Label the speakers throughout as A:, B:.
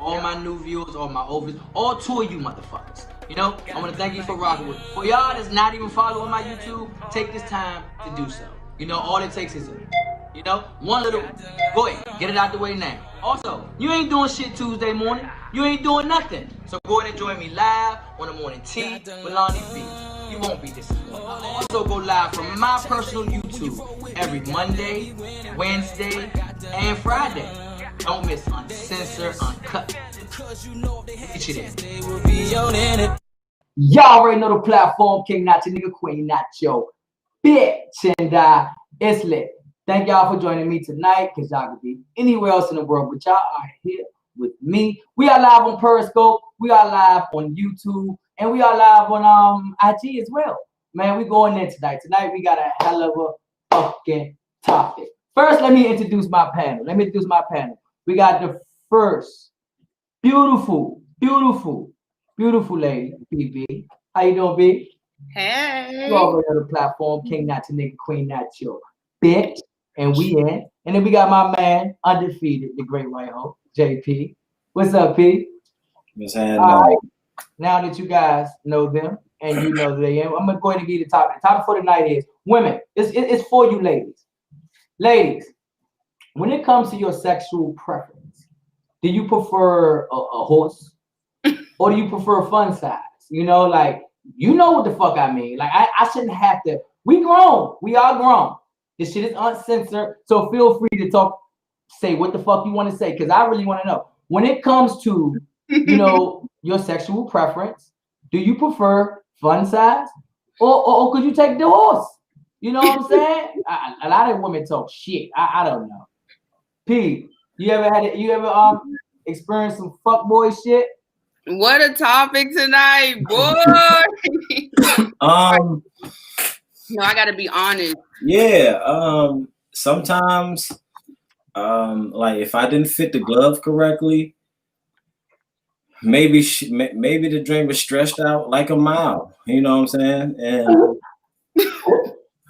A: all my new viewers, all my old viewers, all 2 of you motherfuckers. You know, I want to thank you for rocking with. For y'all that's not even following my YouTube, take this time to do so. You know, all it takes is one little. Go ahead, get it out the way now. Also, you ain't doing shit Tuesday morning. You ain't doing nothing. So go ahead and join me live on the morning tea with Lonnie B. You won't be disappointed. I also go live from my personal YouTube every Monday, Wednesday, and Friday. Don't miss Uncensored, Uncut. Get you there. Y'all already know the platform. King, not your nigga. Queen, not your bitch. And it's lit. Thank y'all for joining me tonight, because y'all could be anywhere else in the world, but y'all are here with me. We are live on Periscope. We are live on YouTube. And we are live on IG as well. Man, we going in tonight. Tonight, we got a hell of a fucking topic. First, let me introduce my panel. We got the first beautiful lady, BB. How you doing, B?
B: Hey.
A: You already know the platform. King, not your nigga. Queen, not your bitch. And we in. And then we got my man, undefeated, the great white hope, JP. What's up, P?
C: What's happening?
A: All right. Now that you guys know them and you know they am, I'm gonna go ahead and give you the topic. The topic for tonight is women. It's for you ladies. Ladies, when it comes to your sexual preference, do you prefer a horse or do you prefer fun size? You know, like, you know what the fuck I mean. Like, I shouldn't have to. We grown. We are grown. This shit is uncensored. So feel free to talk, say what the fuck you want to say, because I really want to know. When it comes to, you know, your sexual preference, do you prefer fun size or could you take the horse? You know what I'm saying? A lot of women talk shit. I don't know. P, you ever experienced some fuckboy shit?
B: What a topic tonight, boy. No, I gotta be honest.
C: Yeah. Sometimes, like, if I didn't fit the glove correctly, maybe the drink was stretched out like a mile. You know what I'm saying? And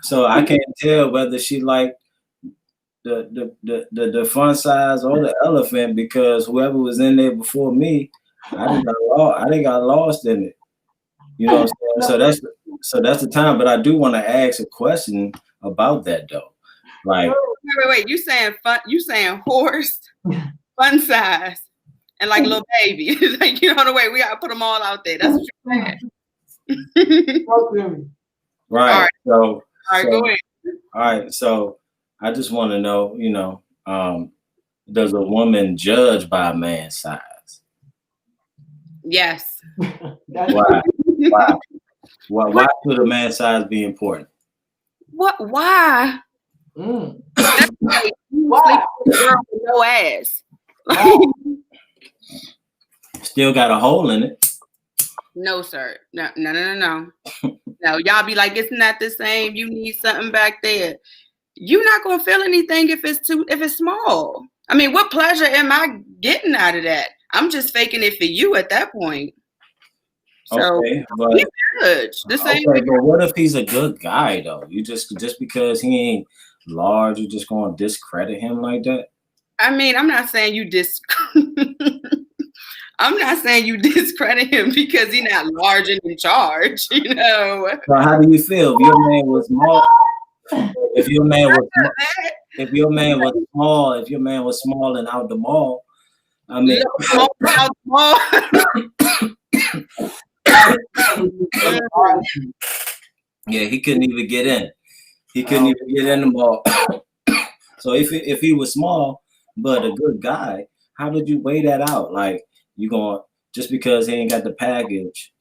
C: so I can't tell whether she liked the fun size or the elephant, because whoever was in there before me, I didn't got lost in it. You know what I'm saying? So that's the time. But I do want to ask a question about that though. Like,
B: wait. You saying fun? You saying horse, fun size, and like little baby? It's like, you know the way we gotta put them all out there. That's what you're saying.
C: Right.
B: All right, go ahead.
C: All right. So I just want to know, you know, does a woman judge by a man's size?
B: Yes.
C: Why? Why should a man's size be important?
B: What? Why? That's like you sleep with a girl with no ass.
C: Still got a hole in it.
B: No, sir. No. No, y'all be like, it's not the same. You need something back there. You're not gonna feel anything if it's small. I mean, what pleasure am I getting out of that? I'm just faking it for you at that point. So
C: okay, but
B: the same.
C: Okay, but what if he's a good guy though? You just because he ain't large, you just gonna discredit him like that?
B: I mean, I'm not saying you I'm not saying you discredit him because he's not large and in charge, you know.
C: So how do you feel if your man was small? If your man was small and out the mall, I mean, yeah, he couldn't even get in. He couldn't even get in the mall. So if he was small but a good guy, how did you weigh that out? Like, you going just because he ain't got the package,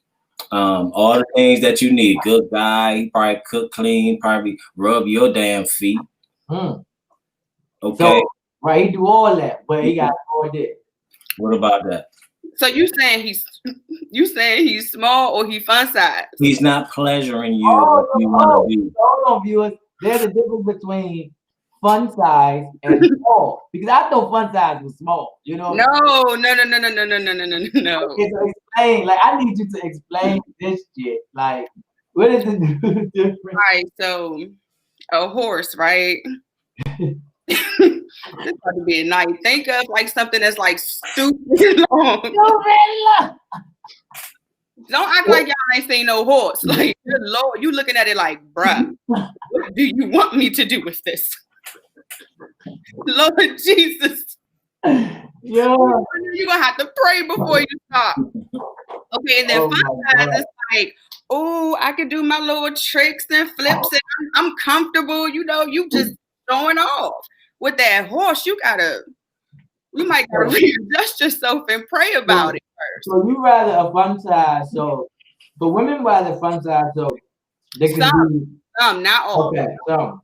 C: all the things that you need. Good guy, he probably cook clean, probably rub your damn feet. Okay,
A: so, right, he do all that, but he got all that.
C: What about that?
B: So you saying he's small or he fun size?
C: He's not pleasuring you. Want to be.
A: Hold on, viewers. There's a difference between fun size and small, because I thought fun size was small. You know?
B: No.
A: Okay, so explain. Like, I need you to explain this shit. Like, what is the difference?
B: Right. So a horse, right? This about to be a night. Think of like something that's like stupid long. Don't act like y'all ain't seen no horse. Like, good Lord, you looking at it like, bruh, what do you want me to do with this? Lord Jesus.
A: Yeah.
B: You're gonna have to pray before you stop. Okay, and then sometimes it's like, oh, I can do my little tricks and flips, and I'm comfortable. You know, you just showing off. With that horse, you might gotta readjust yourself and pray about it first.
A: So you rather a fun size? So for women, rather fun size, so they can do
B: some, not all.
A: Okay, some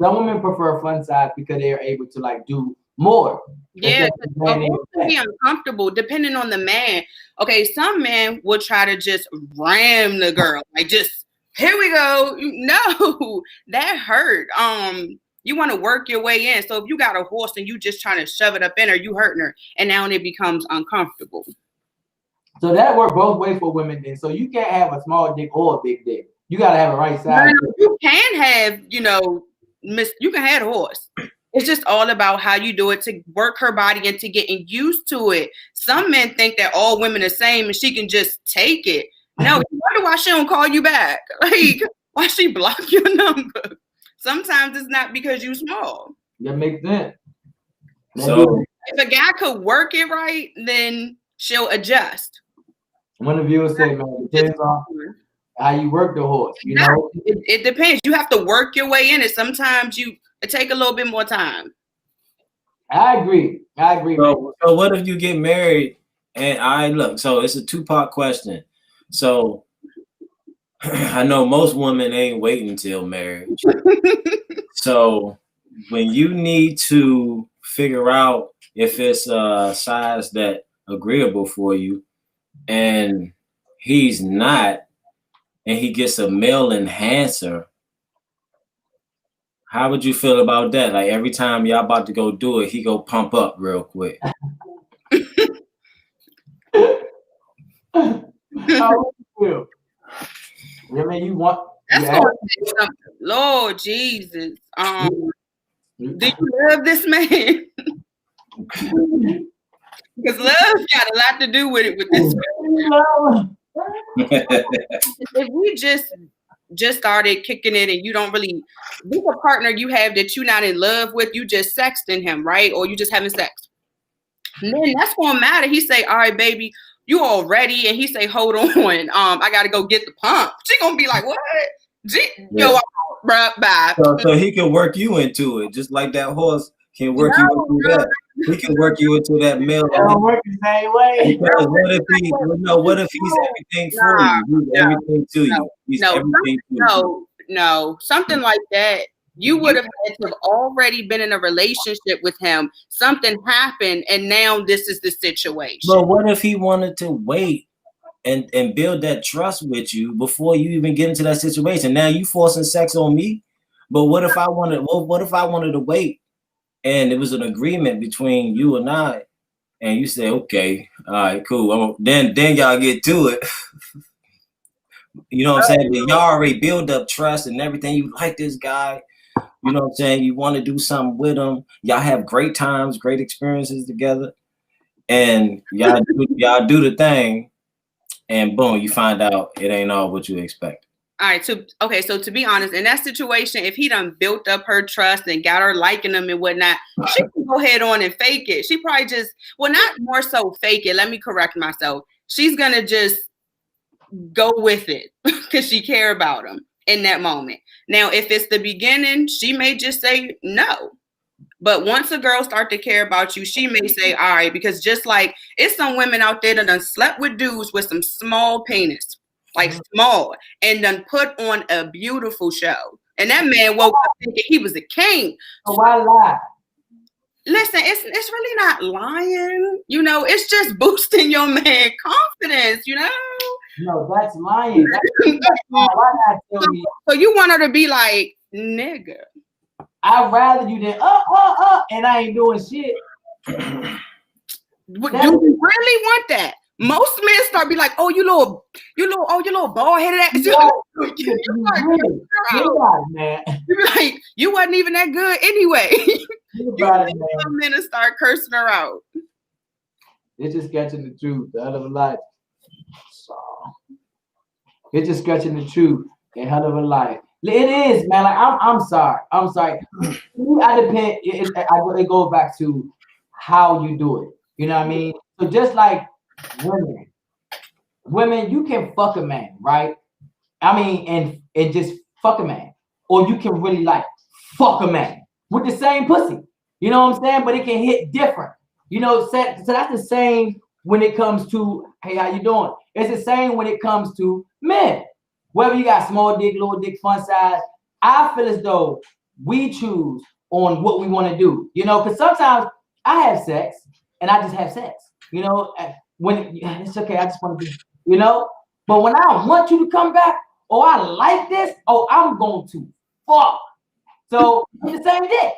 A: women prefer fun size because they are able to like do more.
B: Yeah, it can be uncomfortable depending on the man. Okay, some men will try to just ram the girl, like just here we go. No, that hurt. You want to work your way in. So if you got a horse and you just trying to shove it up in her, you hurting her, and now it becomes uncomfortable.
A: So that works both ways for women then. So you can't have a small dick or a big dick. You gotta have a right size.
B: No, you can have, you can have a horse. It's just all about how you do it to work her body into getting used to it. Some men think that all women are the same and she can just take it. No, you wonder why she don't call you back. Like, why she block your number? Sometimes it's not because you're small.
A: That makes sense.
C: So
B: if a guy could work it right, then she'll adjust.
A: One of you say, man, it depends on how you work the horse. You know,
B: it depends. You have to work your way in it. Sometimes it take a little bit more time.
A: I agree.
C: So what if you get married and so it's a 2-part question. So I know most women ain't waiting until marriage. So when you need to figure out if it's a size that agreeable for you and he's not, and he gets a male enhancer, how would you feel about that? Like every time y'all about to go do it, he go pump up real quick.
A: How would you feel? I mean, you want
B: that's gonna take something. Lord Jesus. Do you love this man? Because love got a lot to do with it with this man. If we just started kicking it and you don't really with a partner you have that you're not in love with, you just sexting him, right? Or you just having sex. And then that's gonna matter. He say, all right, baby, you all ready? And he say, hold on, I gotta go get the pump. She gonna be like, what? Yo, bye.
C: So he can work you into it, just like that horse can work you into that. He can work you into that male.
A: It don't work the same way.
C: Because what if he's everything for you? He's everything to you. He's everything to you.
B: No, something like that. You would have had to have already been in a relationship with him. Something happened, and now this is the situation.
C: But what if he wanted to wait and build that trust with you before you even get into that situation? Now you forcing sex on me. But what if I wanted to wait and it was an agreement between you and I, and you say, okay, all right, cool. Then y'all get to it. You know what I'm saying? Y'all already build up trust and everything. You like this guy. You know what I'm saying? You want to do something with him. Y'all have great times, great experiences together. And y'all do the thing. And boom, you find out it ain't all what you expect.
B: All right. So to be honest, in that situation, if he done built up her trust and got her liking him and whatnot, she can go ahead on and fake it. She probably not more so fake it. Let me correct myself. She's going to just go with it because she care about him in that moment. Now, if it's the beginning, she may just say no. But once a girl start to care about you, she may say, all right, because just like it's some women out there that done slept with dudes with some small penis, like small, and done put on a beautiful show. And that man woke up thinking he was a king.
A: So why lie?
B: Listen, it's really not lying. You know, it's just boosting your man confidence, you know?
A: No, that's lying. Why not tell me?
B: So you want her to be like, nigga.
A: I'd rather you than and I ain't doing shit.
B: Do you really want that? most men start be like, oh, you little bald headed ass.
A: Man.
B: You be like, you wasn't even that good anyway. Some men start cursing her out.
A: It's just sketching the truth, the hell of a life. So, it's just sketching the truth, a hell of a life. It is, man. Like I'm sorry. I depend. It goes back to how you do it. You know what I mean? So just like women, you can fuck a man, right? I mean, and just fuck a man, or you can really like fuck a man with the same pussy. You know what I'm saying? But it can hit different. You know, so that's the same when it comes to, hey, how you doing? It's the same when it comes to men. Whether you got small dick, little dick, fun size, I feel as though we choose on what we want to do. You know, because sometimes I have sex and I just have sex. You know, when it's okay, I just want to be, you know. But when I want you to come back, oh, I like this, oh, I'm going to fuck. So it's the same dick.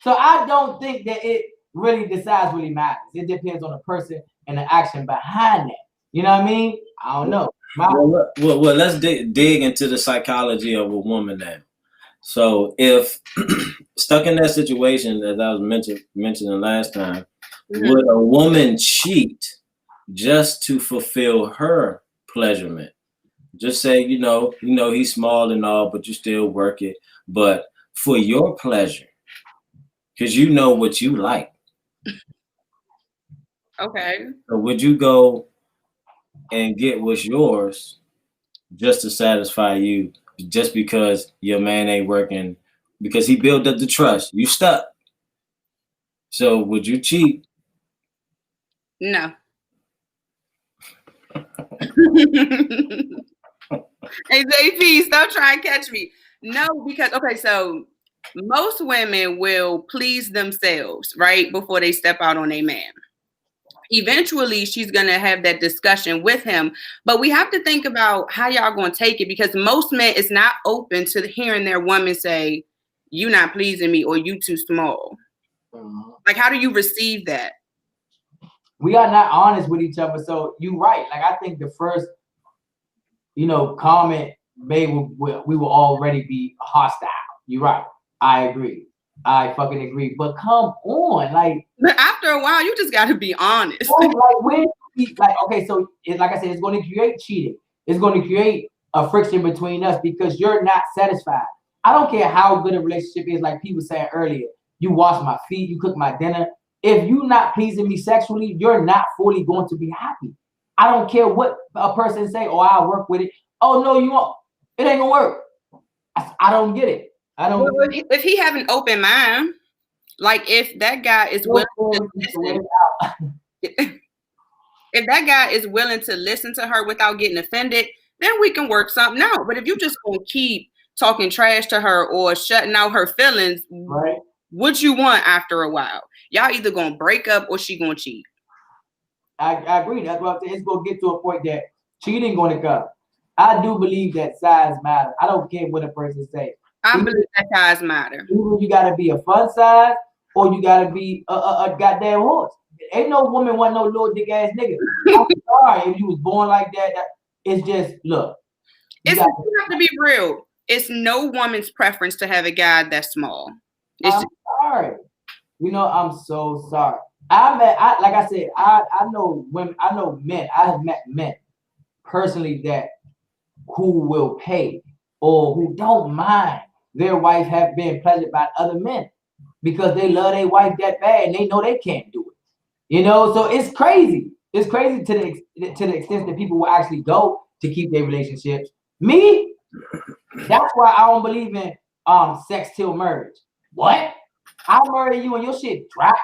A: So I don't think that it really the size really matters. It depends on the person and the action behind that. You know what I mean? I don't know.
C: Well, let's dig into the psychology of a woman now. So if stuck in that situation as I was mentioning last time, would a woman cheat just to fulfill her pleasurement? Just say, you know, he's small and all, but you still work it. But for your pleasure, because you know what you like.
B: Okay.
C: So would you go and get what's yours just to satisfy you, just because your man ain't working, because he built up the trust? You stuck. So would you cheat?
B: No. Hey, JP, stop trying to catch me. No, because, okay, so most women will please themselves, right, before they step out on a man. Eventually, she's going to have that discussion with him. But we have to think about how y'all going to take it, because most men is not open to hearing their woman say, you not pleasing me or you too small. Like, how do you receive that?
A: We are not honest with each other. So you're right. Like, I think the first, comment made, we will already be hostile. You're right. I agree. I fucking agree. But come on, like,
B: after a while, you just got to be honest.
A: Okay, so like I said, it's going to create cheating. It's going to create a friction between us because you're not satisfied. I don't care how good a relationship is. Like people said earlier, you wash my feet, you cook my dinner. If you're not pleasing me sexually, you're not fully going to be happy. I don't care what a person say. Oh, I'll work with it. Oh no, you won't. It ain't gonna work. I don't get it. I don't.
B: Well, if he have an open mind, like if that guy is willing to listen, if that guy is willing to listen to her without getting offended, then we can work something out. But if you just gonna keep talking trash to her or shutting out her feelings,
A: right?
B: What you want after a while? Y'all either gonna break up or she gonna cheat.
A: I agree. That's what I'm saying. It's gonna get to a point that cheating gonna come. I do believe that size matters. I don't care what a person say.
B: I believe that size matter.
A: Either you gotta be a fun size or you gotta be a goddamn horse. Ain't no woman want no little dick ass nigga. I'm sorry if you was born like that. It's just look.
B: You have to be real. It's no woman's preference to have a guy that's small.
A: I'm sorry. I'm so sorry. Like I said, I know women, I know men. I have met men personally who will pay or who don't mind their wife have been pleasured by other men because they love their wife that bad and they know they can't do it. So it's crazy. It's crazy to the extent that people will actually go to keep their relationships. Me, that's why I don't believe in sex till marriage. What? I'll murder you and your shit drop.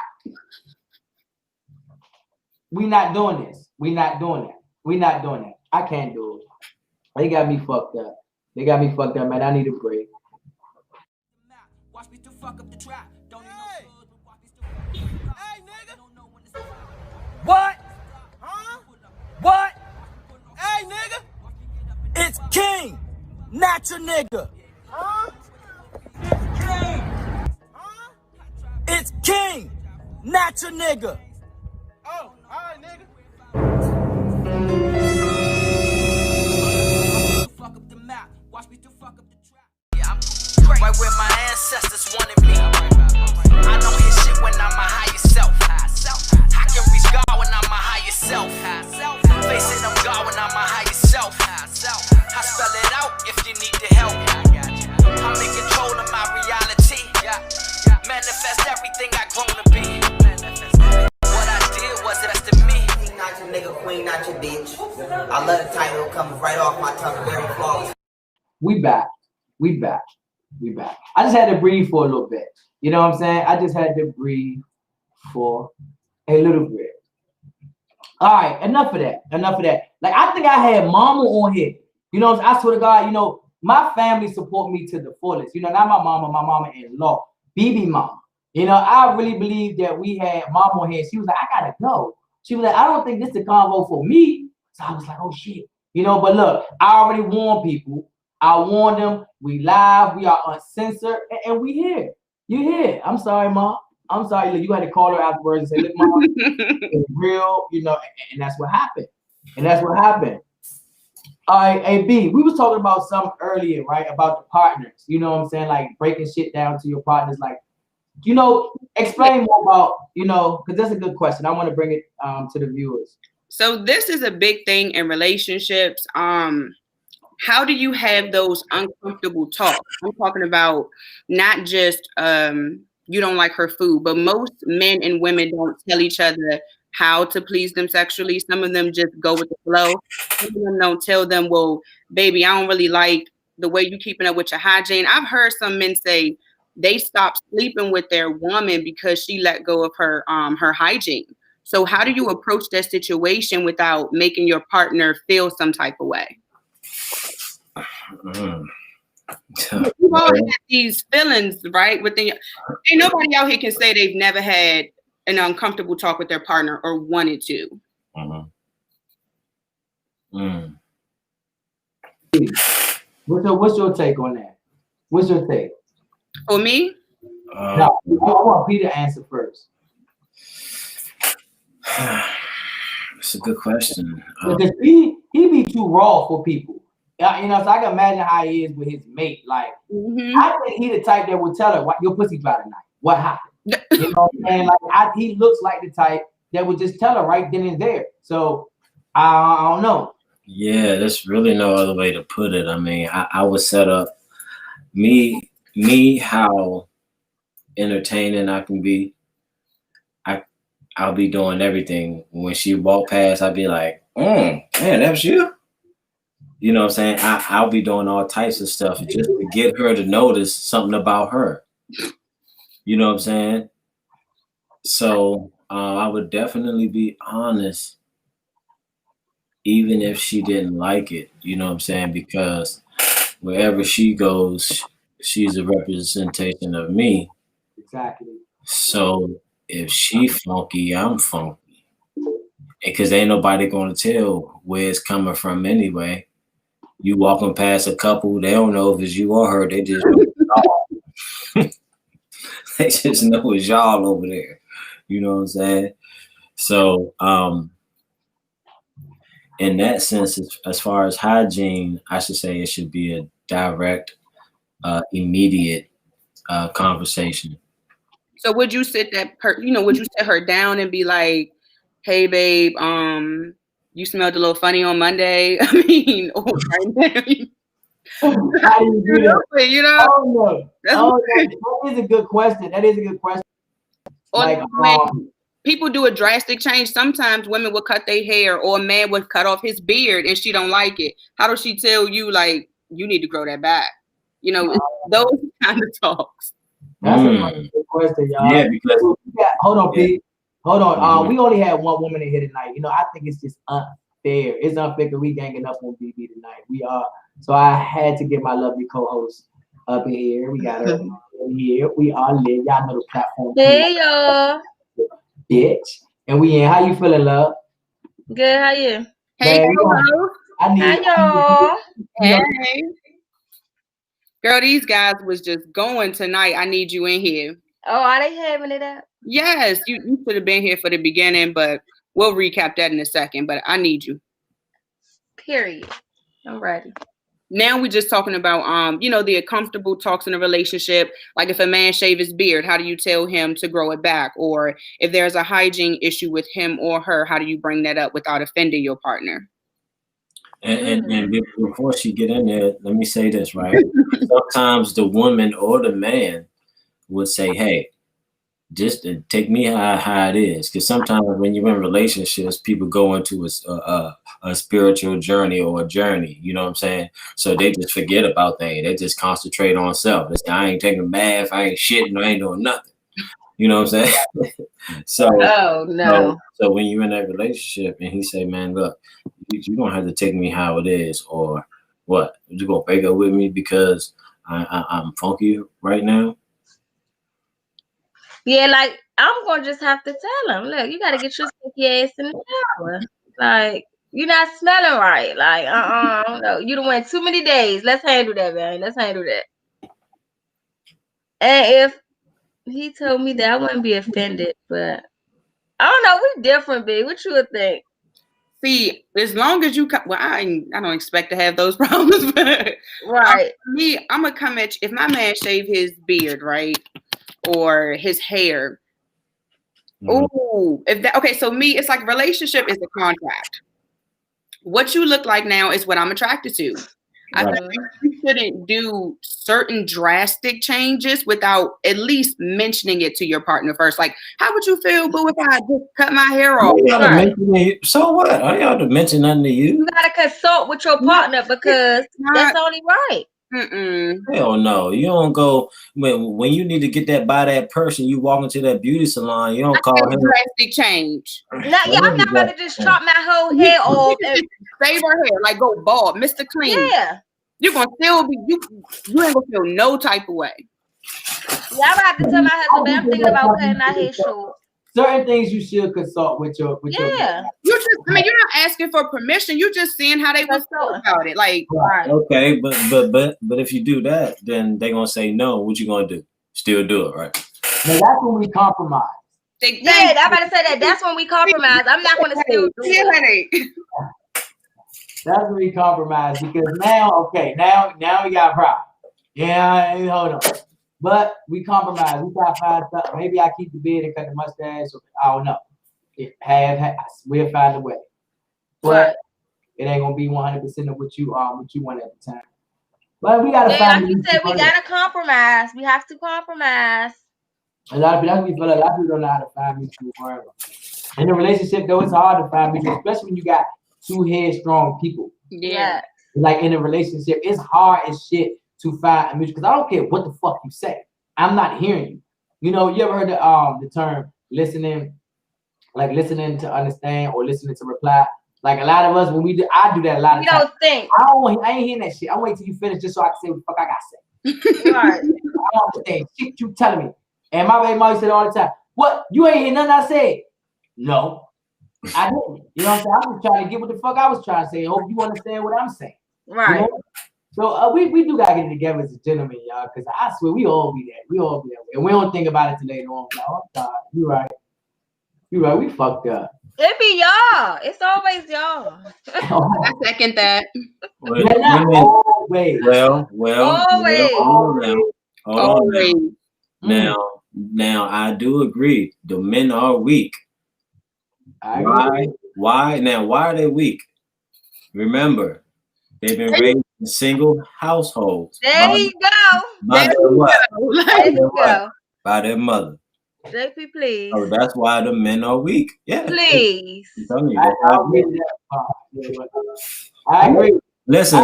A: We not doing this. We not doing that. We not doing that. I can't do it. They got me fucked up. Man. I need a break. Watch me to fuck up the trap. Don't hey, nigga. What? Huh? What? Hey, nigga. It's King, not your nigga. Huh? It's King. Huh? It's King, not your nigga. Oh, all right, nigga.
D: queen, not your bitch. I love the title, comes right off my tongue, very flawless.
A: We back. I just had to breathe for a little bit. You know what I'm saying? I just had to breathe for a little bit. All right, enough of that. Like, I think I had mama on here. You know, I swear to God, you know, my family support me to the fullest. You know, not my mama-in-law, BB mama. You know, I really believe that we had mama on here. She was like, I gotta go. She was like, I don't think this is a convo for me. So I was like, oh shit. You know, but look, I already warned people. I warned them. We live. We are uncensored, and we here. You here? I'm sorry, Mom. I'm sorry. Look, you had to call her afterwards and say, "Look, Mom, it's real." You know, and that's what happened. All right, AB, we was talking about something earlier, right? About the partners. You know what I'm saying? Like breaking shit down to your partners. Like, you know, explain more about, you know, because that's a good question. I want to bring it to the viewers.
B: So this is a big thing in relationships. How do you have those uncomfortable talks? I'm talking about not just you don't like her food, but most men and women don't tell each other how to please them sexually. Some of them just go with the flow. Some of them don't tell them, well, baby, I don't really like the way you keeping up with your hygiene. I've heard some men say they stopped sleeping with their woman because she let go of her hygiene. So how do you approach that situation without making your partner feel some type of way? You've all had these feelings, right? Ain't nobody out here can say they've never had an uncomfortable talk with their partner or wanted to.
A: What's your take on that? What's your take?
B: For me?
A: No, I want Peter to answer first.
C: That's a good question.
A: Because he be too raw for people. You know, so I can imagine how he is with his mate. Like, I think he the type that would tell her, your pussy dry tonight. What happened? You know what I'm saying? Like, he looks like the type that would just tell her right then and there. So, I don't know.
C: Yeah, there's really no other way to put it. I mean, I would set up me how entertaining I can be. I'll be doing everything. When she walk past, I'll be like, man, that's you? You know what I'm saying? I'll be doing all types of stuff just to get her to notice something about her. You know what I'm saying? So I would definitely be honest, even if she didn't like it. You know what I'm saying? Because wherever she goes, she's a representation of me.
A: Exactly.
C: So if she funky, I'm funky. Because ain't nobody going to tell where it's coming from anyway. You walking past a couple, they don't know if it's you or her. They just know it's they just know it's y'all over there. You know what I'm saying? So in that sense, as far as hygiene, I should say it should be a direct, immediate conversation.
B: So would you sit would you sit her down and be like, hey babe, you smelled a little funny on Monday? I mean, right now.
A: How do you do that?
B: You know?
A: That is a good question. Like,
B: people do a drastic change. Sometimes women will cut their hair, or a man would cut off his beard and she don't like it. How does she tell you, like, you need to grow that back? You know, those kind of talks.
A: That's a good question, y'all.
C: Yeah, because
A: hold on, Pete. Hold on. We only had one woman in here tonight. You know, I think it's just unfair. It's unfair because we ganging up on BB tonight. We are. So I had to get my lovely co-host up in here. We got her in here. We are lit. Y'all know the platform.
E: Hey, y'all.
A: Bitch. And we in. How you feeling, love?
E: Good. How you?
B: Hey,
E: y'all.
B: Hey. Girl, these guys was just going tonight. I need you in here.
E: Oh, are they having it up?
B: Yes, you should have been here for the beginning, but we'll recap that in a second. But I need you.
E: Period. I'm ready.
B: Now we're just talking about the uncomfortable talks in a relationship. Like if a man shave his beard, how do you tell him to grow it back? Or if there's a hygiene issue with him or her, how do you bring that up without offending your partner?
C: And before she get in there, let me say this, right? Sometimes the woman or the man would say, hey, just to take me how it is. Because sometimes when you're in relationships, people go into a spiritual journey or a journey. You know what I'm saying? So they just forget about things. They just concentrate on self. They say, I ain't taking a bath. I ain't shitting. I ain't doing nothing. You know what I'm saying? So,
E: Oh no.
C: so when you're in that relationship and he say, man, look, you don't have to take me how it is, or what? You gonna break up with me because I'm funky right now?
E: Yeah, like I'm gonna just have to tell him, look, you gotta get your sticky ass in the shower. Like, you're not smelling right. Like, I don't know. You done went too many days. Let's handle that, man. Let's handle that. And if he told me that, I wouldn't be offended, but I don't know. We different, B. What you would think?
B: See, as long as you well, I don't expect to have those problems, but
E: Right.
B: me, I'm gonna come at you. If my man shave his beard, right, or his hair. Oh, if that okay. So me, it's like relationship is a contract. What you look like now is what I'm attracted to. I
C: Right.
B: think you shouldn't do certain drastic changes without at least mentioning it to your partner first. Like, how would you feel, boo, if I just cut my hair off?
C: So what? I ought to mention nothing to you.
E: You gotta consult with your partner because that's only right.
C: Hell no. You don't go when you need to get that by that person, you walk into that beauty salon, you don't call him
B: drastic change.
E: Now, yeah, I'm not about to just chop my whole hair off and
B: save her hair, like go bald, Mr. Clean.
E: Yeah.
B: You're gonna still be you ain't gonna feel no type of way.
E: Yeah, I'm gonna have to tell my husband, I'm thinking about cutting my hair short.
A: Certain things you should consult with your
B: you just I mean you're not asking for permission, you're just seeing how they would feel about it. Like
C: okay, but if you do that, then they're gonna say no. What you gonna do? Still do it, right?
A: Now that's when we compromise.
E: Yeah, I'm about to say that. That's when we compromise. I'm not gonna still do it.
A: That's when we compromise because now we got a problem. Yeah, hold on. But we compromise. We try to find something. Maybe I keep the beard and cut the mustache. I don't know. We'll find a way. But it ain't gonna be 100% of what you want at the time. But we gotta find.
E: Like you said, we gotta compromise. We have to compromise.
A: A lot of people don't know how to find mutual forever. In a relationship, though, it's hard to find mutual, especially when you got two headstrong people.
E: Yeah.
A: Like in a relationship, it's hard as shit to find a mutual. Because I don't care what the fuck you say, I'm not hearing you. You know, you ever heard the term listening to understand or listening to reply? Like a lot of us, when I do that a lot of times.
E: You don't think.
A: I ain't hearing that shit. I wait till you finish just so I can say what the fuck I gotta say. Right. I don't understand shit you telling me. And my baby mom said all the time, what? You ain't hear nothing I said? No, I didn't. You know what I'm saying? I was trying to get what the fuck I was trying to say. Hope you understand what I'm saying.
E: Right.
A: You know? So we do gotta get it together as a gentleman, y'all, because I swear we all be that. We all be that way. And we don't think about it till later on. Like, oh God, you right. You right, we fucked up.
E: It be y'all. It's always y'all.
B: I second that.
C: Always. Now I do agree. The men are weak. Why? Now, why are they weak? Remember, they've been raised in single households.
E: There you go.
C: By their mother.
E: JP, please.
C: Oh, that's why the men are weak. Yeah.
E: Please.
A: I agree.
C: Listen.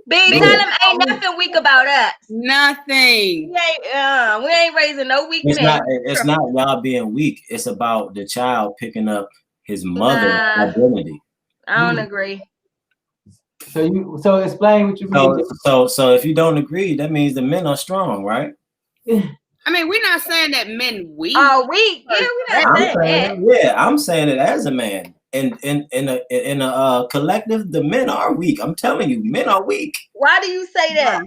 E: Big, tell him ain't nothing weak about us.
B: Nothing.
E: We ain't raising no weak men.
C: It's not y'all being weak. It's about the child picking up his mother's identity.
E: I don't agree.
A: So explain what you mean.
C: So if you don't agree, that means the men are strong, right?
B: I mean, we're not saying that men weak.
E: Oh, weak. Yeah, we're not saying that.
C: Yeah, I'm saying it as a man. In a collective, the men are weak. I'm telling you, men are weak.
E: Why do you say that?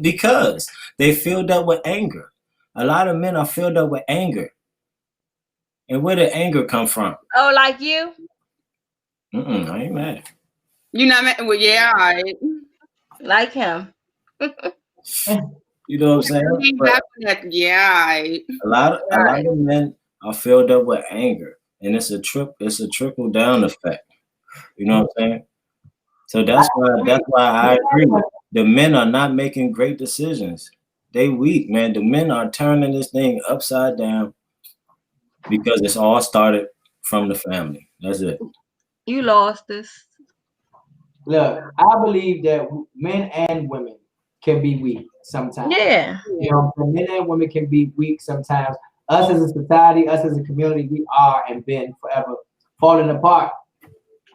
C: Because they filled up with anger. A lot of men are filled up with anger. And where did anger come from?
E: Oh, like you?
C: I ain't mad.
B: You not mad? Well, yeah, all right.
E: Like him.
C: You know what I'm saying?
B: Yeah, right.
C: A lot of men are filled up with anger. And it's a trickle down effect. You know what I'm saying? So that's why I agree. The men are not making great decisions they weak, man. The men are turning this thing upside down because it's all started from the family. That's it.
E: You lost this.
A: Look, I believe that men and women can be weak sometimes.
E: Yeah.
A: You know, men and women can be weak sometimes. Us as a society, us as a community, we are and been forever falling apart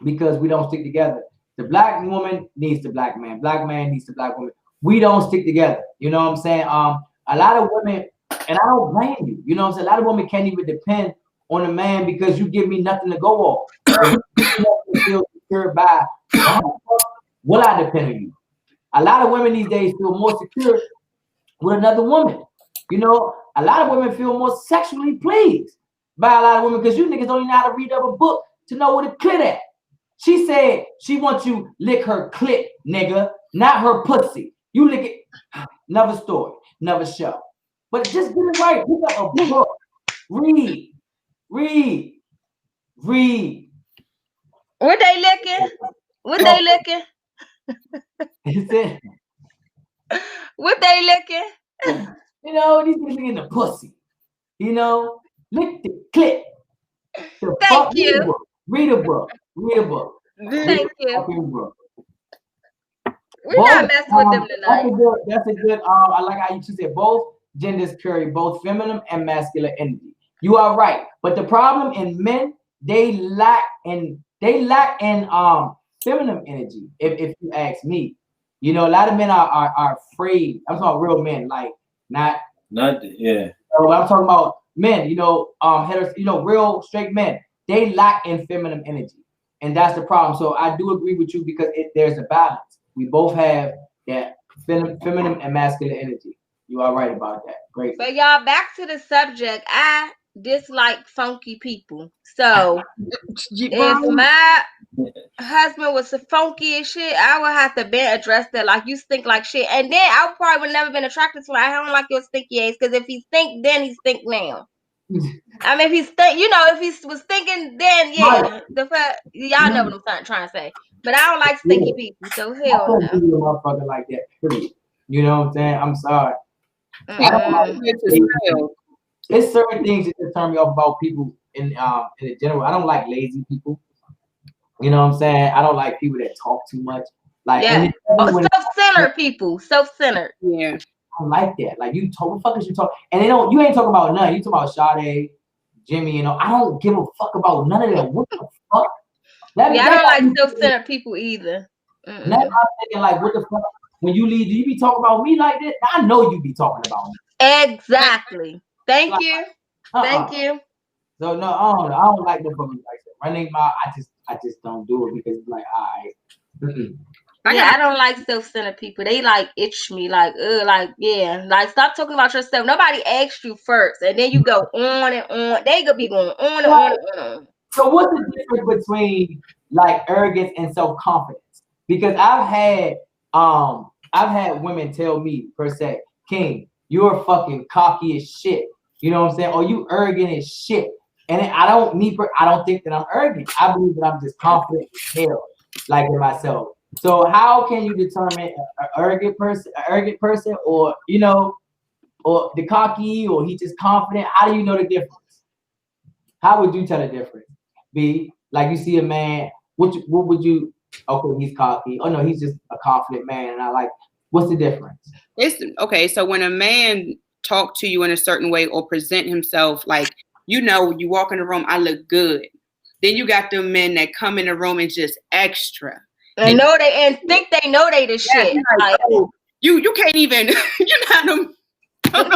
A: because we don't stick together. The black woman needs the black man. Black man needs the black woman. We don't stick together. You know what I'm saying? A lot of women, and I don't blame you. You know what I'm saying? A lot of women can't even depend on a man because you give me nothing to go off. You feel secure by, will I depend on you? A lot of women these days feel more secure with another woman. You know, a lot of women feel more sexually pleased by a lot of women because you niggas don't even know how to read up a book to know what to clit at. She said she wants you lick her clit, nigga, not her pussy. You lick it. Another story, another show. But just get it right. Pick up a book. Read.
E: What they licking? What they licking? What they licking?
A: You know, these niggas licking the pussy. You know, lick the clit.
E: Thank you.
A: Read a book.
E: Thank you.
A: Book.
E: We're not messing with them tonight.
A: That's a good. I like how you said both genders carry both feminine and masculine energy. You are right, but the problem in men, they lack in feminine energy. If you ask me, you know, a lot of men are afraid. I'm talking real men, like not
C: yeah.
A: So I'm talking about men. You know, real straight men. They lack in feminine energy, and that's the problem. So I do agree with you because there's a balance. We both have that feminine and masculine energy. You are right about that. Great.
E: But y'all, back to the subject. I dislike funky people. So if my husband was so funky and shit, I would have to address that. Like, you stink like shit. And then I probably would never been attracted to him. I don't like your stinky ass. Because if he stink then, he stink now. I mean, if he stink, you know, if he was thinking then, yeah. Y'all know what I'm trying to say. But I don't like stinky people, so hell no.
A: I don't be a motherfucker like that, period. You know what I'm saying? I'm sorry. I don't like it's certain things that turn me off about people in the general. I don't like lazy people. You know what I'm saying? I don't like people that talk too much. Like,
E: yeah. Self-centered people. Self-centered.
B: Yeah.
A: I don't like that. Like, you talk, what the fuck is you talking? And you ain't talking about none. You talking about Sade, Jimmy, you know. I don't give a fuck about none of that. What the fuck?
E: I don't like self-centered people either.
A: Now I'm thinking, like, what the fuck? When you leave, do you be talking about me like that? I know you be talking about me.
E: Exactly. Thank you. Thank you.
A: So no, I don't like the fucking like that. My name, I just don't do it because it's like, all right.
E: Yeah, I don't like self-centered people. They like itch me, like stop talking about yourself. Nobody asked you first, and then you go on and on. They could be going on and on and on.
A: So what's the difference between like arrogance and self-confidence? Because I've had women tell me per se, King, you're fucking cocky as shit. You know what I'm saying? Or you arrogant as shit. And I don't think that I'm arrogant. I believe that I'm just confident as hell, like in myself. So how can you determine an arrogant person, or you know, or the cocky, or he just confident? How do you know the difference? How would you tell the difference? B, like you see a man, what would you? Okay, he's cocky. Oh no, he's just a confident man, and I like. What's the difference?
B: It's okay. So when a man talk to you in a certain way or present himself, like, you know, you walk in the room, I look good. Then you got them men that come in the room and just extra.
E: And think they know they the shit. Like,
B: you can't even. You're not them.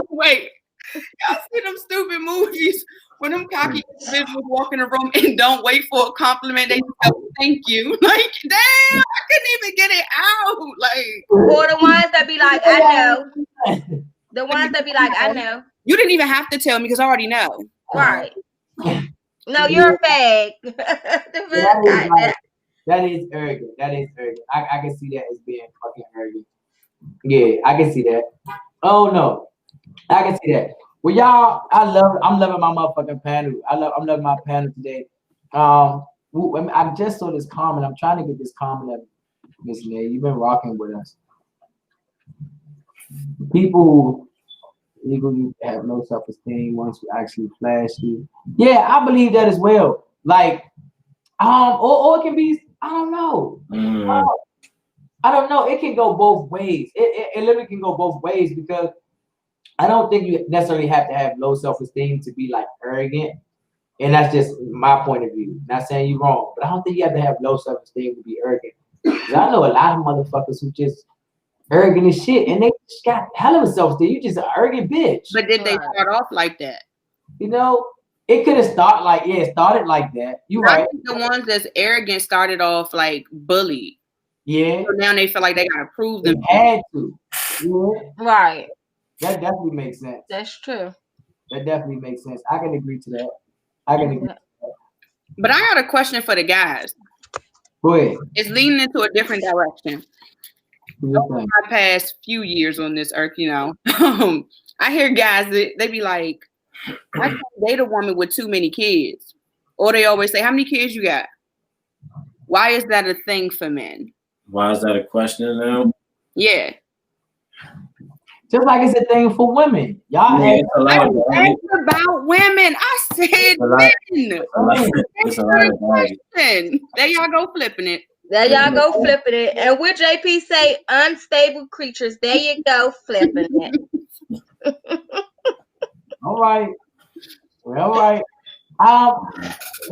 B: Wait, y'all see them stupid movies when them cocky individuals walk in the room and don't wait for a compliment. They just go, thank you. Like, damn, I couldn't even get it out. Like,
E: or the ones that be like, I know. The ones that be like, I know.
B: You didn't even have to tell me because I already know.
E: Right. No, you're a fag.
A: That is arrogant. That is arrogant. I can see that as being fucking arrogant. Yeah, I can see that. Oh no, I can see that. Well, y'all, I'm loving my motherfucking panel. I'm loving my panel today. I just saw this comment. I'm trying to get this comment up, Miss May. You've been rocking with us. People illegal. You have no self-esteem once you actually flashy. Yeah, I believe that as well. Like, or it can be. I don't know. I don't know. It can go both ways. It literally can go both ways because I don't think you necessarily have to have low self-esteem to be like arrogant. And that's just my point of view. Not saying you're wrong, but I don't think you have to have low self-esteem to be arrogant. Because I know a lot of motherfuckers who just arrogant as shit, and they just got hell of a self-esteem. You just an arrogant bitch.
B: But did they start off like that?
A: You know, it could have started like it started like that. You
B: I
A: right.
B: think the ones that's arrogant started off like bullied.
A: Yeah.
B: So now they feel like they gotta prove
A: They
B: them.
A: had to. Yeah.
E: Right.
A: That definitely makes sense.
E: That's true.
A: That definitely makes sense. I can agree to that. I can agree.
B: But I got a question for the guys.
A: Go ahead.
B: It's leaning into a different direction.
A: Do your thing.
B: My past few years on this earth, you know, I hear guys that they be like, I can't date a woman with too many kids. Or they always say, how many kids you got? Why is that a thing for men?
C: Why is that a question now?
B: Yeah.
A: Just like it's a thing for women. Y'all
C: Yeah,
A: have
C: it's a lot of baggage.
B: It's about women. I said
C: It's a lot-
B: men.
C: It's a lot of baggage.
B: Listen, there y'all go flipping it.
E: There y'all go flipping it. And with JP say unstable creatures. There you go flipping it.
A: all right. Well, all right.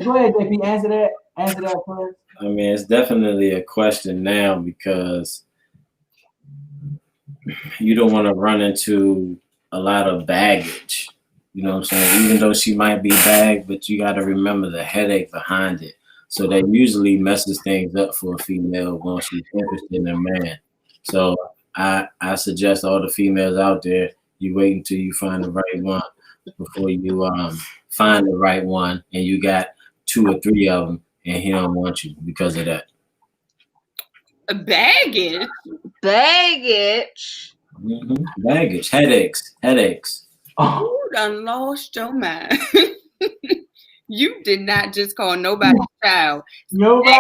A: Go ahead, JP. Answer that first.
C: I mean, it's definitely a question now because you don't want to run into a lot of baggage. You know what I'm saying? Even though she might be bagged, but you got to remember the headache behind it. So that usually messes things up for a female when she's interested in a man. So I suggest all the females out there, you wait until you find the right one before you find the right one and you got 2 or 3 of them and he don't want you because of that.
B: Baggage.
E: Baggage.
C: Baggage, headaches.
B: You done lost your mind. You did not just call nobody's child.
A: Nobody.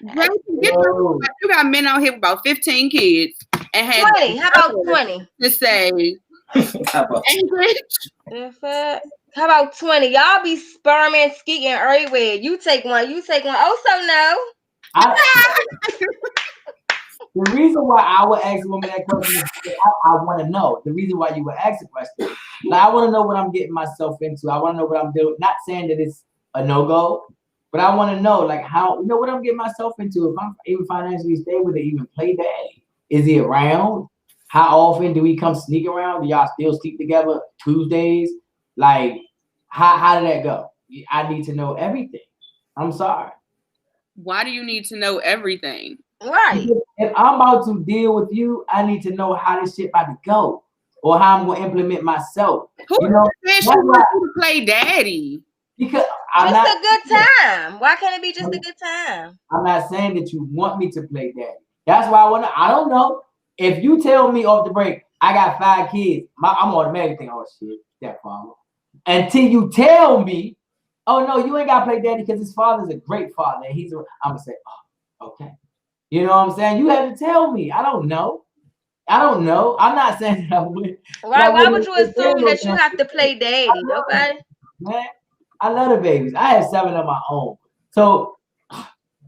B: You got men out here with about 15 kids and had
E: 20. How about 20?
B: to say
C: How about
E: How about 20? Y'all be sperm and skeeting everywhere. You take one. Oh, so no.
A: The reason why I would ask a woman that question is I want to know. The reason why you would ask the question. Like, I want to know what I'm getting myself into. I want to know what I'm doing. Not saying that it's a no-go, but I want to know, like, how, you know, what I'm getting myself into. If I'm even financially stable to even play daddy. Is he around? How often do we come sneak around? Do y'all still sleep together Tuesdays? Like, how did that go? I need to know everything. I'm sorry.
B: Why do you need to know everything?
E: Right.
A: If I'm about to deal with you, I need to know how this shit about to go or how I'm going to implement myself.
B: Who
A: you know,
B: said she wants you to play daddy?
A: Because
E: a good time. Why can't it be just a good time?
A: I'm not saying that you want me to play daddy. That's why I don't know. If you tell me off the break, I got 5 kids, I'm automatically thinking, oh shit, stepfather. Until you tell me, oh no, you ain't got to play daddy because his father's a great father. And I'm going to say, oh, okay. You know what I'm saying? You have to tell me. I don't know. I'm not saying that I would.
E: Right? Why would you assume that you have to play daddy? Nobody.
A: Man, I love the babies. I have 7 of my own. So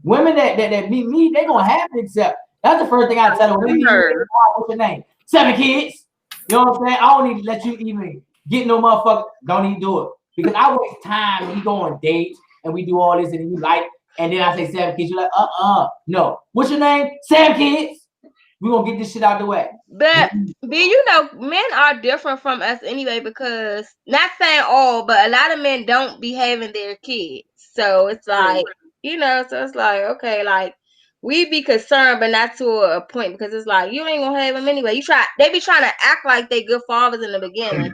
A: women that meet me, they gonna have to accept. That's the first thing I tell them. What's your name? 7 kids. You know what I'm saying? I don't need to let you even get no motherfucker. Don't even do it because I waste time when we go on dates and we do all this and you like. And then I say 7 kids. You're like, no. What's your name? 7 kids. We're going to get this shit out the way.
E: But, you know, men are different from us anyway because, not saying all, but a lot of men don't be having their kids. So it's like, you know, so it's like, okay, like, we be concerned, but not to a point because it's like, you ain't going to have them anyway. They be trying to act like they good fathers in the beginning.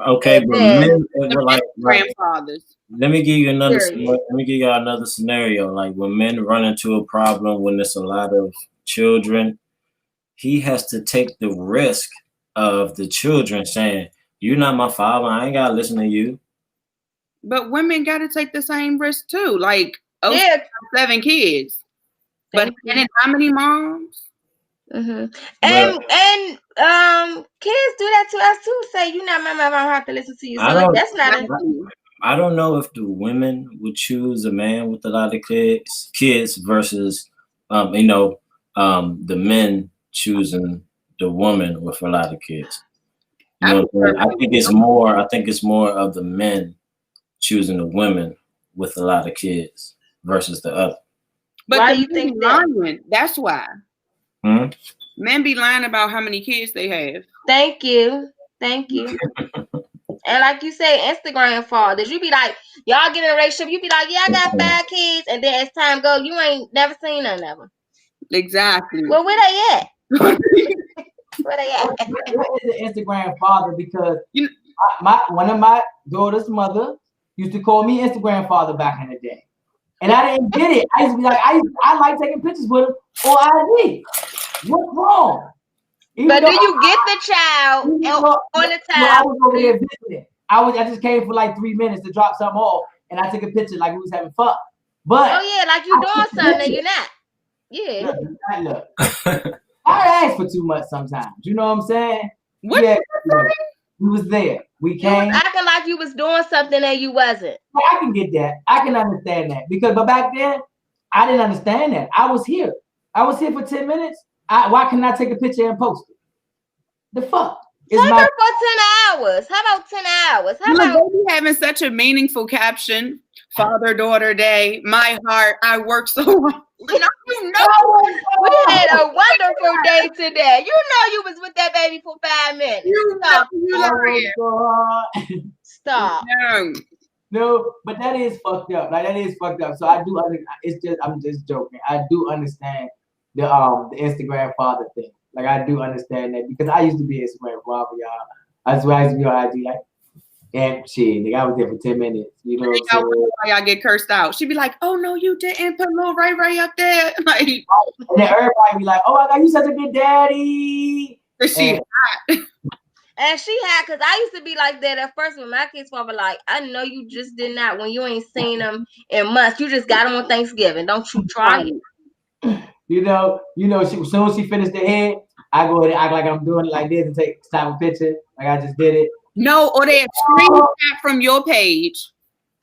C: Okay, but men like
B: grandfathers.
C: Let me give you another scenario. Like when men run into a problem when there's a lot of children, he has to take the risk of the children saying, "You're not my father. I ain't gotta listen to you."
B: But women got to take the same risk too. Like, 7 kids. But and how many moms?
E: And kids do that to us too. Say you not my mom, I don't have to listen to you. So that's not.
C: I don't know if the women would choose a man with a lot of kids versus, the men choosing the woman with a lot of kids. You know what I'm saying? I think it's more of the men choosing the women with a lot of kids versus the other.
B: But
E: why do you think that?
B: That's why. Men be lying about how many kids they have.
E: Thank you. And like you say, Instagram fathers, you be like, y'all get in a relationship, you be like, yeah, I got 5 kids, and then as time goes, you ain't never seen none of them.
B: Exactly.
E: Well, where they at? Where they at?
A: What is an Instagram father? Because one of my daughter's mother used to call me Instagram father back in the day, and I didn't get it. I used to be like, I like taking pictures with him on IG. What's wrong?
E: But do you get the child on the time?
A: I was over there visiting. I just came for like 3 minutes to drop something off, and I took a picture like we was having fun. But
E: like you doing something and you're not. Yeah.
A: Look, I ask for too much sometimes. You know what I'm saying?
B: What?
A: Yeah, we was there. We came.
E: You was acting like you was doing something and you wasn't.
A: I can get that. I can understand that but back then I didn't understand that. I was here for 10 minutes. Why can't I take a picture and post it? The fuck?
E: Take her for 10 hours. How about 10 hours? How about
B: baby having such a meaningful caption? Father-daughter day. My heart. I work so hard.
E: We had a wonderful day today. You know you was with that baby for 5 minutes. Stop.
A: No, but that is fucked up. Like that is fucked up. So I do. I'm just joking. I do understand the Instagram father thing. Like I do understand that because I used to be Instagram father, y'all. That's why I used to be on IG like, and shit, nigga, I was there for 10 minutes. You know what I'm saying?
B: Y'all get cursed out. She'd be like, "Oh no, you didn't put little right up there." Like,
A: and then everybody be like, "Oh my god, you such a good daddy."
E: And she had, because I used to be like that at first when my kids were like, I know you just did not, when you ain't seen them in months. You just got them on Thanksgiving. Don't you try it.
A: You know, as soon as she finished the head, I go ahead and act like I'm doing it like this and snap a picture. Like I just did it.
B: No, or they screenshot from your page.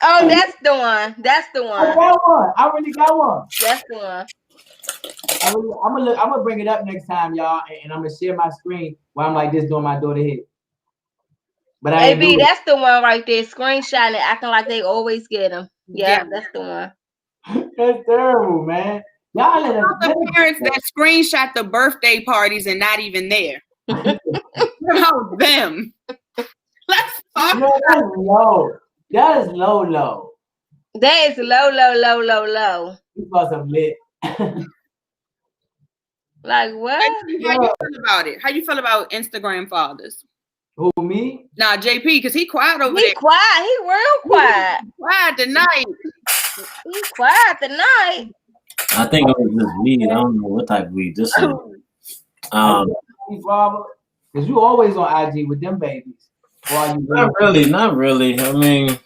E: Oh, that's the one. That's the one.
A: I got one. I really got one.
E: That's the one.
A: I'm gonna bring it up next time, y'all, and I'm gonna share my screen while I'm like this doing my daughter head. But
E: AB, that's the one right there, screenshotting it, acting like they always get them. Yeah, that's the one.
A: That's terrible, man. Y'all let
B: the parents that screenshot the birthday parties and not even there. About them. Let's talk.
A: No, that's low. That is low.
E: That is low.
A: Because I'm lit.
E: Like what?
B: How you feel about it? How you feel about Instagram fathers?
A: Who, me?
B: Nah, JP, because he quiet over there.
E: He quiet. He real quiet.
B: Quiet tonight.
E: He quiet tonight.
C: I think it was just weed. I don't know what type of weed this is.
A: Because you always on IG with them babies.
C: Not really. I mean,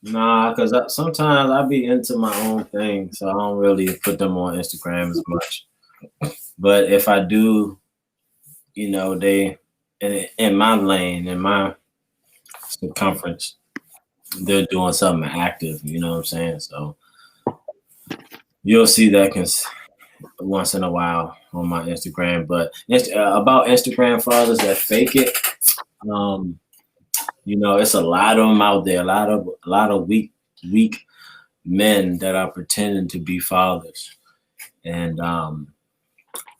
C: nah, because sometimes I be into my own thing, so I don't really put them on Instagram as much. But if I do, they in my lane, in my circumference, they're doing something active. You know what I'm saying? So you'll see that once in a while on my Instagram. But about Instagram fathers that fake it, it's a lot of them out there. A lot of weak men that are pretending to be fathers and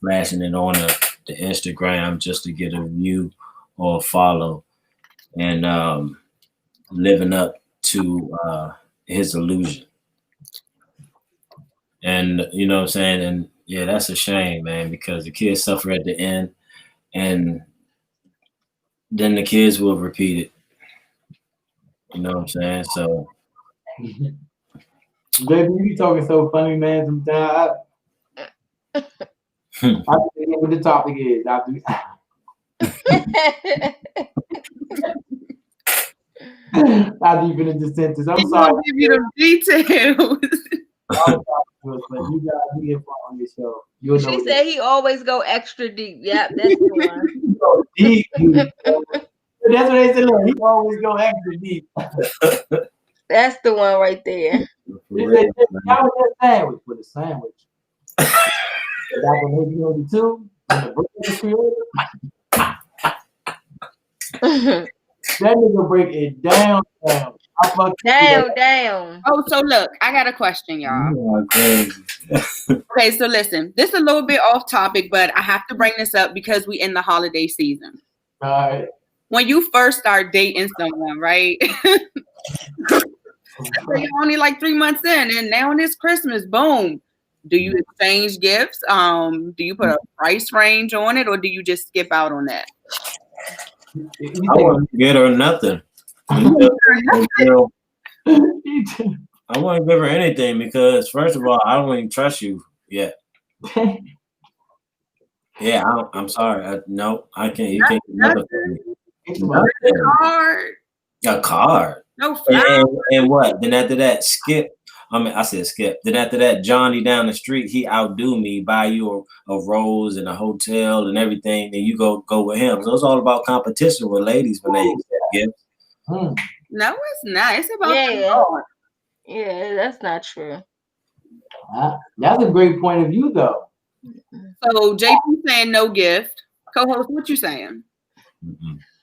C: flashing it on the Instagram just to get a view or a follow, and living up to his illusion. And you know what I'm saying? And yeah, that's a shame, man, because the kids suffer at the end, and then the kids will repeat it. You know what I'm saying? So,
A: baby, you be talking so funny, man. Sometimes I forget what the topic is. I'll be finished the sentence. I'm sorry.
B: Give you the details.
F: You gotta be on this show. You'll know
E: She said he always go extra deep. Yep, that's the one.
F: he go deep. That's what they said. Look, he always go extra deep.
E: That's the one right there.
F: He said, "Y'all with that sandwich with a sandwich." That was 1982 when the bread was created. That nigga break it down.
E: Down.
B: Oh, so look, I got a question, y'all.
C: Oh, crazy.
B: Okay, so listen, this is a little bit off topic, but I have to bring this up because we in the holiday season.
F: All right.
B: When you first start dating someone, right? So you're only like 3 months in, and now it's Christmas. Boom. Do you exchange gifts? Do you put a price range on it, or do you just skip out on that?
C: I wouldn't get her nothing. I wouldn't give her anything because, first of all, I don't even trust you yet. Yeah, I'm sorry. No, I can't. You can't. Nothing. A card.
B: No flowers.
C: And what? Then after that, skip. I said skip. Then after that, Johnny down the street, he outdo me, buy you a rose and a hotel and everything. Then you go with him. So it's all about competition with ladies when they accept gifts.
B: No, it's not. It's about
E: yeah, that's not true.
F: That's a great point of view, though.
B: So JP saying no gift. Co-host, what you saying?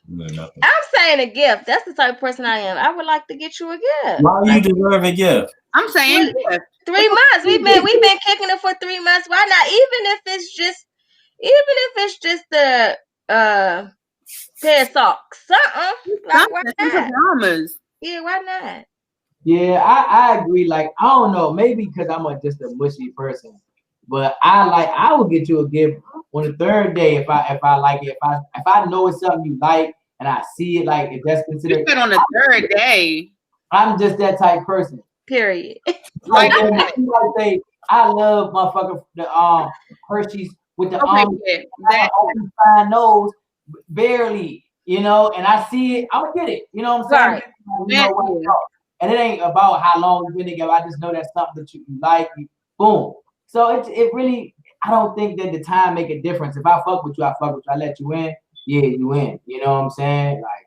C: Nothing.
E: I'm saying a gift. That's the type of person I am. I would like to get you a gift.
C: Why you deserve a gift?
B: I'm saying gift.
E: 3 months. We've been kicking it for 3 months. Why not? Even if it's just a pair of socks. Like, why not?
B: Pajamas.
E: Yeah, why not?
F: Yeah, I agree. Like, I don't know, maybe because I'm just a mushy person, but I would get you a gift on the third day if I like it. If I know it's something you like and I see it, like if that's considered.
B: You said on the third day.
F: I'm just that type of person.
E: Period.
F: Like say, I love motherfucker the Hershey's with the fine nose, barely, you know, and I see it, I'm gonna get it. You know what I'm saying?
E: Right.
F: And it ain't about how long you've been together. I just know that's something that you like. Boom. So it really, I don't think that the time make a difference. If I fuck with you, I fuck with you. I let you in, yeah, you in. You know what I'm saying? Like,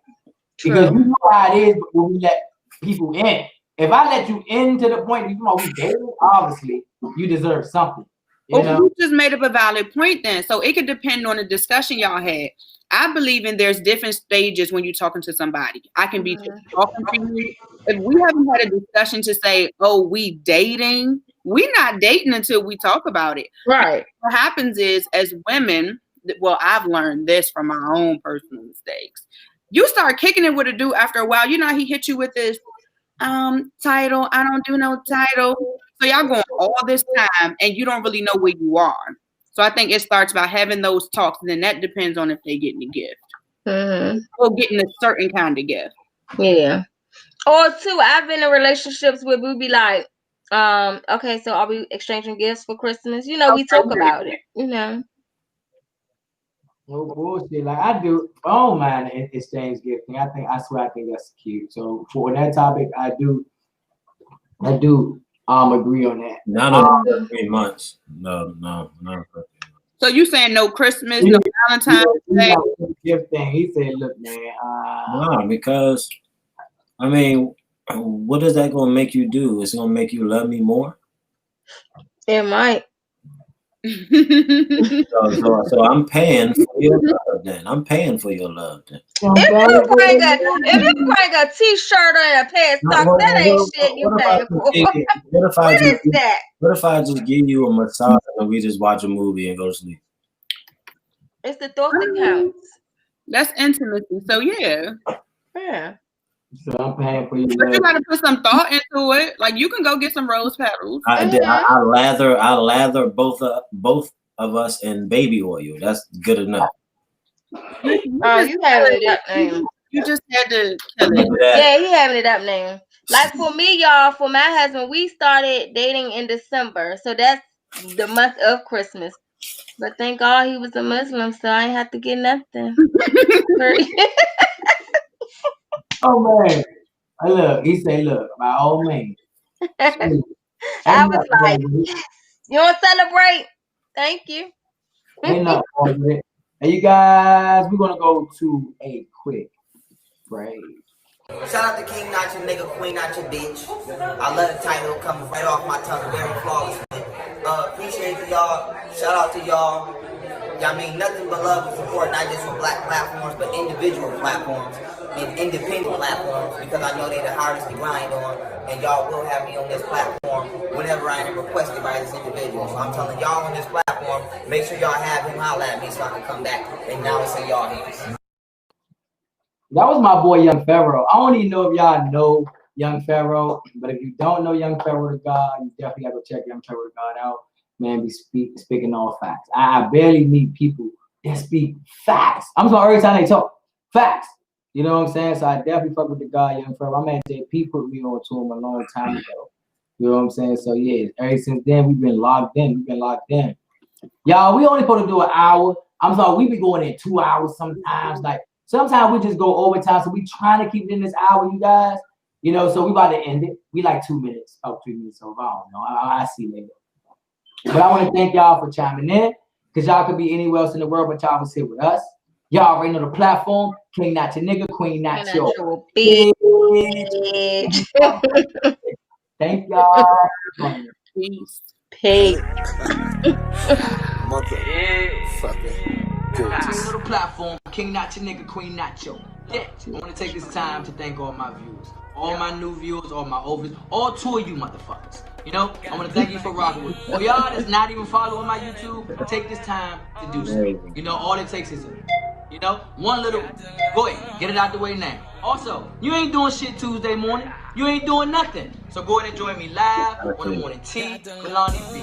F: because you know how it is when we let people in. If I let you in to the point you know we dating, obviously you deserve something. You know?
B: You just made up a valid point then. So it could depend on the discussion y'all had. I believe in there's different stages when you're talking to somebody. I can be just talking to you. If we haven't had a discussion to say, oh, we dating, we're not dating until we talk about it.
E: Right.
B: What happens is, as women, well, I've learned this from my own personal mistakes. You start kicking it with a dude after a while. You know how he hit you with this title. I don't do no title. So y'all going all this time and you don't really know where you are. So I think it starts by having those talks, and then that depends on if they getting a gift. Or getting a certain kind of gift.
E: Yeah. Or two, I've been in relationships where we be like, okay, so are we exchanging gifts for Christmas? You know, we talk about it, you know.
F: No bullshit. Like I do, I don't mind exchange gifting. I think that's cute. So for that topic, I do agree on that.
C: Not over 3 months. No.
B: So you saying no Christmas, no Valentine's Day?
F: Gift thing. He said, "Look, man."
C: No, because I mean, what is that gonna make you do? It's gonna make you love me more.
E: It might.
C: So I'm paying for your love. Then I'm paying for your love. Then.
E: If you bring a T-shirt and a pair of socks, that ain't shit you paying for.
C: What if I just give you a massage and we just watch a movie and go to sleep?
E: It's the thought that counts.
B: That's intimacy. So yeah.
F: So I'm paying for you.
B: But you gotta put some thought into it. Like you can go get some rose petals.
C: I lather both of us in baby oil. That's good enough.
E: You having it up, man.
B: You just had to kill it.
E: Yeah, he having it up now. Like for me, y'all, for my husband, we started dating in December. So that's the month of Christmas. But thank God he was a Muslim, so I ain't have to get nothing.
F: Oh man. Look, he said, look, my old man.
E: I was like, you don't celebrate? Thank you.
F: Ain't nothing wrong with it. Hey, you guys, we're gonna go to a quick break.
D: Shout out to King, not your nigga, Queen, not your bitch. I love the title coming right off my tongue, very flawless. Appreciate y'all. Shout out to y'all. Y'all mean nothing but love and support, not just for black platforms, but individual platforms and independent platforms, because I know they're the hardest to grind on, and y'all will have me on this platform whenever I am requested by this individual. So I'm telling y'all on this platform, make sure y'all have him holler at me so I can come back and now it's in y'all hands.
F: That was my boy Young Pharaoh. I don't even know if y'all know Young Pharaoh, but if you don't know Young Pharaoh the God, you definitely have to check Young Pharaoh the God out. Man, be speaking all facts. I barely meet people that speak facts. I'm sorry, every time they talk facts. You know what I'm saying? So I definitely fuck with the guy Young Pharaoh. My man JP put me on to him a long time ago. You know what I'm saying? So yeah, ever since then we've been locked in. Y'all, we only supposed to do an hour. I'm sorry, we be going in 2 hours sometimes. Like sometimes we just go overtime. So we trying to keep it in this hour, you guys. You know, so we about to end it. We like 2 minutes, 3 minutes over. I don't know. I see later. But I want to thank y'all for chiming in, because y'all could be anywhere else in the world, but y'all was here with us. Y'all already know the platform. King not your nigga, Queen not your bitch. Thank y'all.
B: Peace.
E: Peace.
A: You know the platform, King not your nigga, Queen not your bitch. I want to take this time to thank all my viewers, all my new viewers, all my old viewers, all 2 of you motherfuckers. You know, I want to thank you for rocking with me. For y'all that's not even following my YouTube, take this time to do so. You know, all it takes is you know, one little, go ahead, get it out the way now. Also, you ain't doing shit Tuesday morning. You ain't doing nothing. So go ahead and join me live on the morning tea, Kalani B.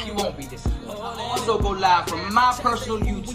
A: You won't be disappointed. Also go live from my personal YouTube.